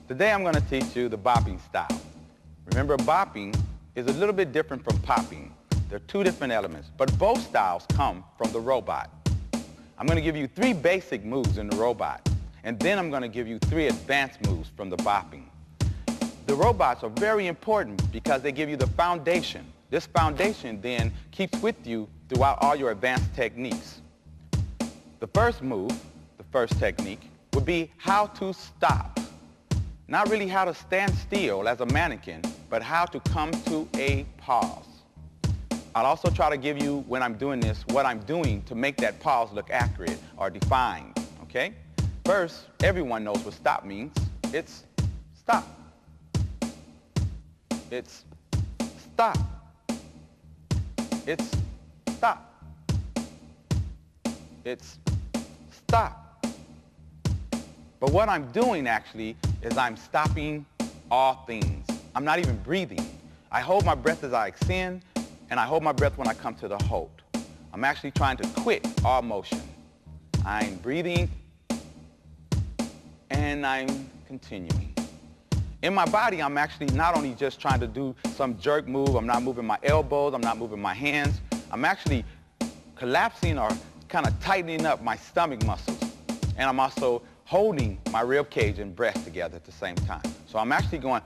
Today I'm going to teach you the bopping style. Remember, bopping is a little bit different from popping. They're two different elements, but both styles come from the robot. I'm going to give you 3 basic moves in the robot, and then I'm going to give you 3 advanced moves from the bopping. The robots are very important because they give you the foundation. This foundation then keeps with you throughout all your advanced techniques. The first move, the first technique, would be how to stop. Not really how to stand still as a mannequin, but how to come to a pause. I'll also try to give you, when I'm doing this, what I'm doing to make that pause look accurate or defined, okay? First, everyone knows what stop means. It's stop. It's stop. It's stop. It's stop. But what I'm doing actually is I'm stopping all things. I'm not even breathing. I hold my breath as I extend, and I hold my breath when I come to the hold. I'm actually trying to quit all motion. I'm breathing, and I'm continuing. In my body, I'm actually not only just trying to do some jerk move, I'm not moving my elbows, I'm not moving my hands. I'm actually collapsing or kind of tightening up my stomach muscles. And I'm also holding my rib cage and breast together at the same time. So I'm actually going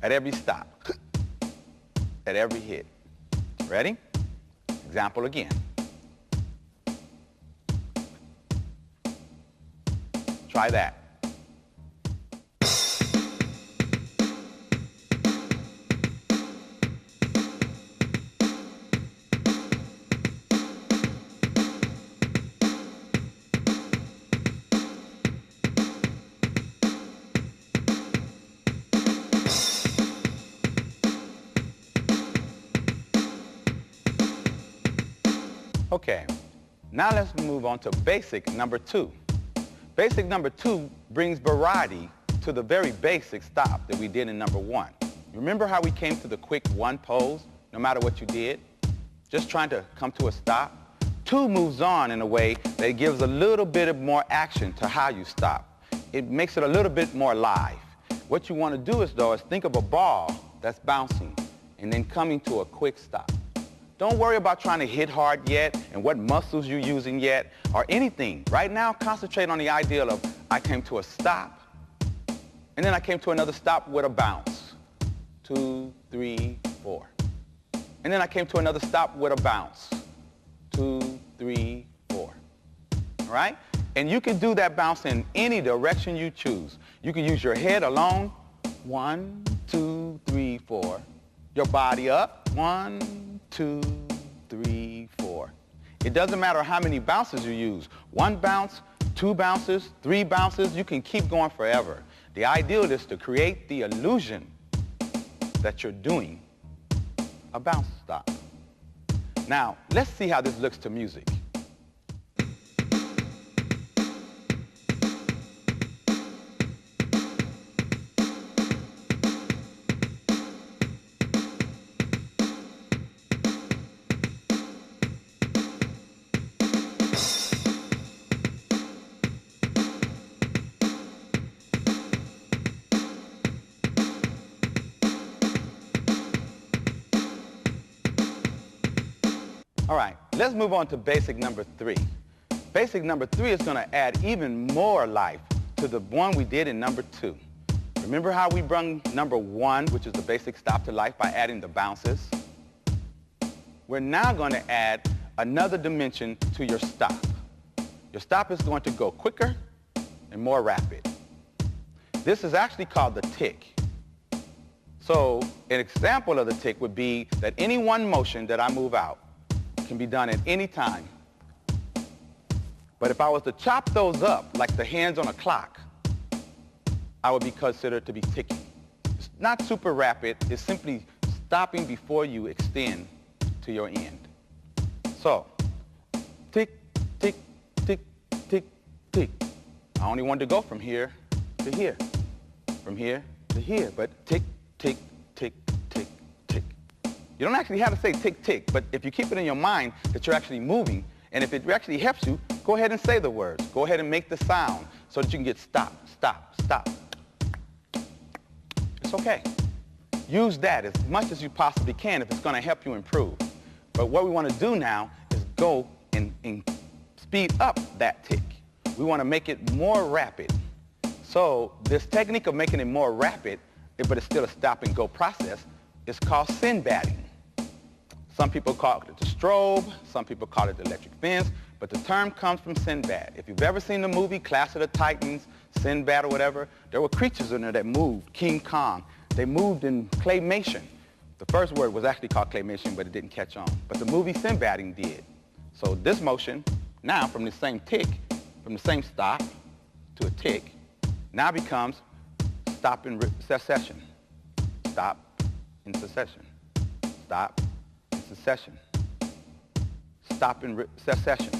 at every stop, at every hit. Ready? Example again. Try that. Okay, now let's move on to basic number 2. Basic number 2 brings variety to the very basic stop that we did in number 1. Remember how we came to the quick 1 pose, no matter what you did? Just trying to come to a stop. 2 moves on in a way that gives a little bit of more action to how you stop. It makes it a little bit more live. What you want to do is think of a ball that's bouncing and then coming to a quick stop. Don't worry about trying to hit hard yet and what muscles you're using yet or anything. Right now, concentrate on the idea of I came to a stop and then I came to another stop with a bounce. 2, 3, 4. And then I came to another stop with a bounce. 2, 3, 4. All right? And you can do that bounce in any direction you choose. You can use your head alone. 1, 2, 3, 4. Your body up. 1, 2, 3, 4. It doesn't matter how many bounces you use. 1 bounce, 2 bounces, 3 bounces, you can keep going forever. The ideal is to create the illusion that you're doing a bounce stop. Now, let's see how this looks to music. All right, let's move on to basic number 3. Basic number 3 is going to add even more life to the one we did in number 2. Remember how we brought number 1, which is the basic stop to life, by adding the bounces? We're now going to add another dimension to your stop. Your stop is going to go quicker and more rapid. This is actually called the tick. So an example of the tick would be that any one motion that I move out can be done at any time. But if I was to chop those up like the hands on a clock, I would be considered to be ticking. It's not super rapid, it's simply stopping before you extend to your end. So, tick, tick, tick, tick, tick. I only wanted to go from here to here, from here to here, but tick, tick, tick, tick, tick. You don't actually have to say tick, tick, but if you keep it in your mind that you're actually moving, and if it actually helps you, go ahead and say the words. Go ahead and make the sound. so that you can get stop, stop, stop. It's okay. Use that as much as you possibly can if it's going to help you improve. But what we want to do now is go and speed up that tick. We want to make it more rapid. So this technique of making it more rapid, but it's still a stop and go process, is called Sinbading. Some people call it the strobe, some people call it the electric fence, but the term comes from Sinbad. If you've ever seen the movie Clash of the Titans, Sinbad or whatever, there were creatures in there that moved, King Kong. They moved in claymation. The first word was actually called claymation, but it didn't catch on. But the movie Sinbading did. So this motion, now from the same tick, from the same stop to a tick, now becomes stop in succession. Stop in succession. Stop in succession. Stop in succession.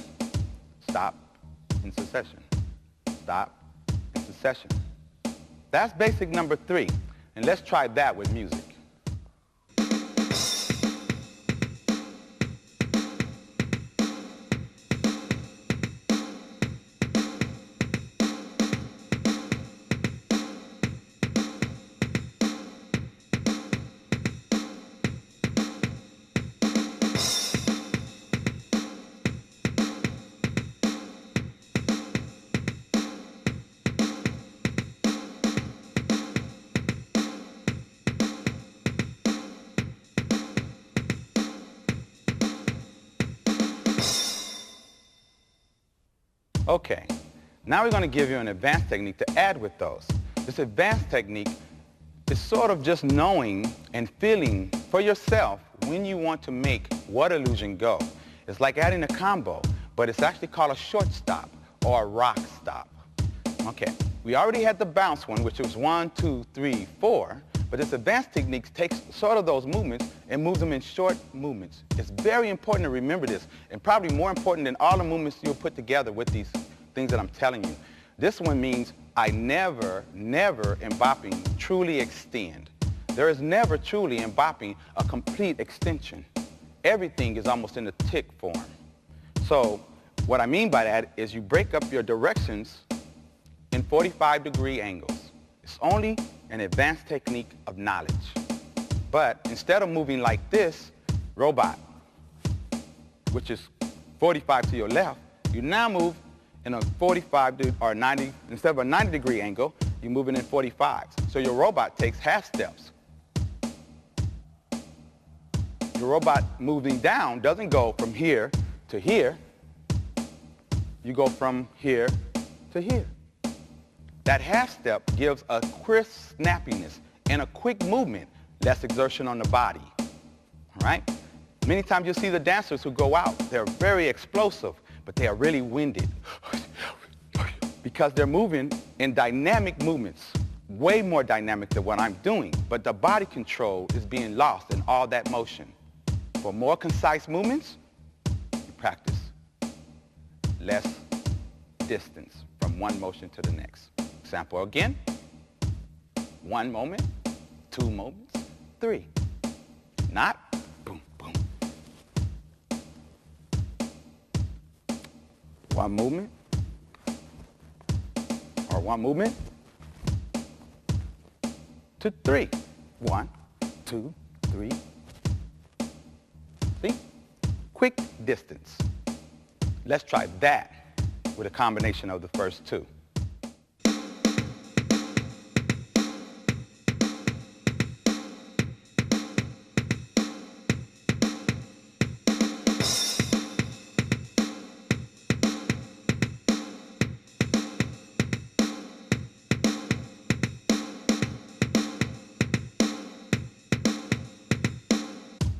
Stop in succession. Stop in succession. That's basic number 3. And let's try that with music. Okay, now we're going to give you an advanced technique to add with those. This advanced technique is sort of just knowing and feeling for yourself when you want to make what illusion go. It's like adding a combo, but it's actually called a short stop or a rock stop. Okay, we already had the bounce one, which was 1, 2, 3, 4, but this advanced technique takes sort of those movements and moves them in short movements. It's very important to remember this, and probably more important than all the movements you'll put together with these things that I'm telling you. This one means I never in bopping truly extend. There is never truly in bopping a complete extension. Everything is almost in the tick form. So what I mean by that is you break up your directions in 45-degree angles. It's only an advanced technique of knowledge. But instead of moving like this, robot, which is 45 to your left, you now move in a 45 or 90, instead of a 90-degree angle, you're moving in 45s. So your robot takes half steps. Your robot moving down doesn't go from here to here. You go from here to here. That half step gives a crisp snappiness and a quick movement, less exertion on the body, all right? Many times you'll see the dancers who go out, they're very explosive, but they are really winded because they're moving in dynamic movements, way more dynamic than what I'm doing, but the body control is being lost in all that motion. For more concise movements, you practice less distance from one motion to the next. Example again, 1 moment, 2 moments, 3. Not boom, boom. 1 movement, or 1 movement to 3. 1, 2, 3. See? Quick distance. Let's try that with a combination of the first 2.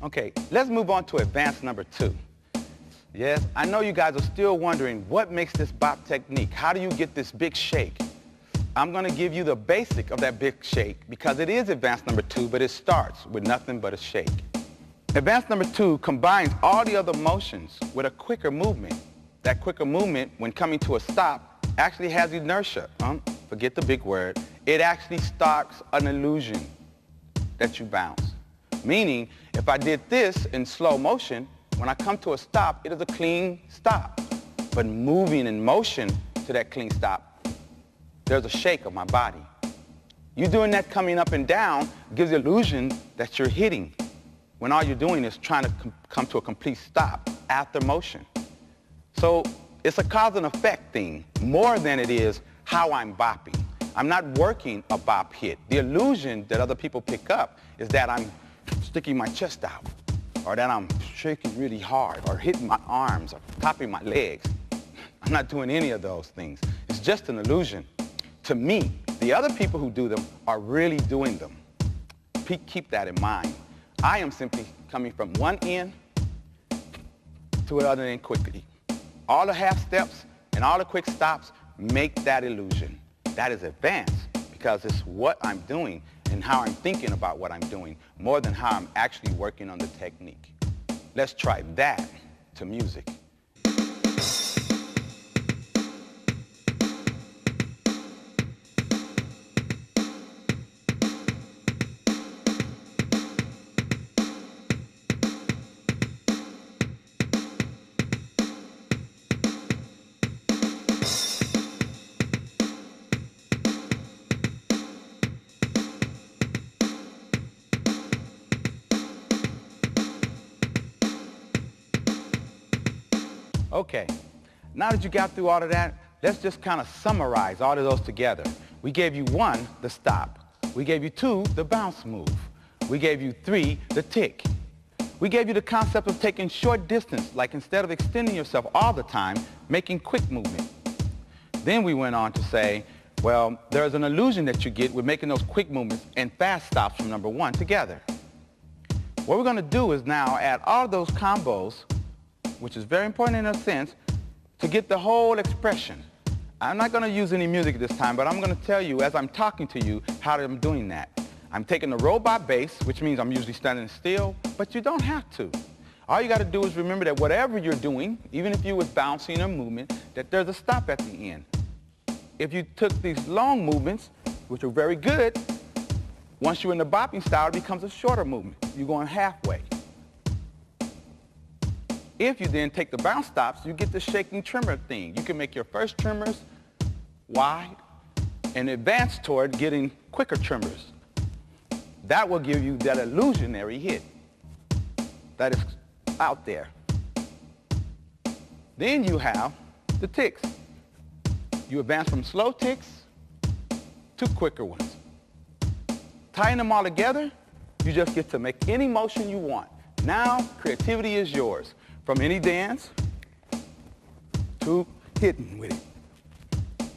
Okay, let's move on to advanced number 2. Yes, I know you guys are still wondering what makes this bop technique. How do you get this big shake? I'm going to give you the basic of that big shake because it is advanced number 2, but it starts with nothing but a shake. Advanced number 2 combines all the other motions with a quicker movement. That quicker movement, when coming to a stop, actually has inertia. Forget the big word. It actually starts an illusion that you bounce. Meaning, if I did this in slow motion, when I come to a stop, it is a clean stop. But moving in motion to that clean stop there's a shake of my body. You doing that coming up and down gives the illusion that you're hitting, when all you're doing is trying to come to a complete stop after motion. So it's a cause and effect thing more than it is how I'm bopping. I'm not working a bop hit. The illusion that other people pick up is that I'm sticking my chest out, or that I'm shaking really hard, or hitting my arms, or tapping my legs. I'm not doing any of those things. It's just an illusion. To me, the other people who do them are really doing them. Keep that in mind. I am simply coming from one end to the other end quickly. All the half steps and all the quick stops make that illusion. That is advanced because it's what I'm doing and how I'm thinking about what I'm doing more than how I'm actually working on the technique. Let's try that to music. Okay, now that you got through all of that, let's just kind of summarize all of those together. We gave you 1, the stop. We gave you 2, the bounce move. We gave you 3, the tick. We gave you the concept of taking short distance, like instead of extending yourself all the time, making quick movement. Then we went on to say, well, there's an illusion that you get with making those quick movements and fast stops from number 1 together. What we're going to do is now add all of those combos, which is very important in a sense, to get the whole expression. I'm not going to use any music this time, but I'm going to tell you as I'm talking to you how I'm doing that. I'm taking the robot bass, which means I'm usually standing still, but you don't have to. All you got to do is remember that whatever you're doing, even if you was bouncing or movement, that there's a stop at the end. If you took these long movements, which are very good, once you're in the bopping style, it becomes a shorter movement. You're going halfway. If you then take the bounce stops, you get the shaking tremor thing. You can make your first tremors wide and advance toward getting quicker tremors. That will give you that illusionary hit that is out there. Then you have the ticks. You advance from slow ticks to quicker ones. Tying them all together, you just get to make any motion you want. Now, creativity is yours. From any dance to hitting with it.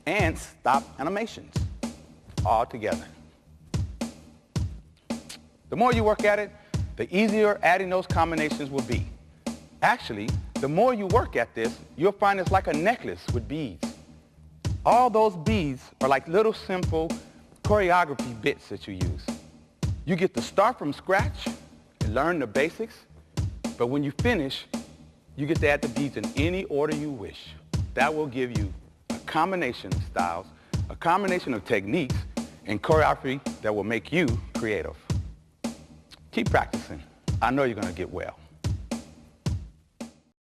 And stop animations all together. The more you work at it, the easier adding those combinations will be. Actually, the more you work at this, you'll find it's like a necklace with beads. All those beads are like little simple choreography bits that you use. You get to start from scratch and learn the basics, but when you finish, you get to add the beads in any order you wish. That will give you a combination of styles, a combination of techniques, and choreography that will make you creative. Keep practicing. I know you're going to get well.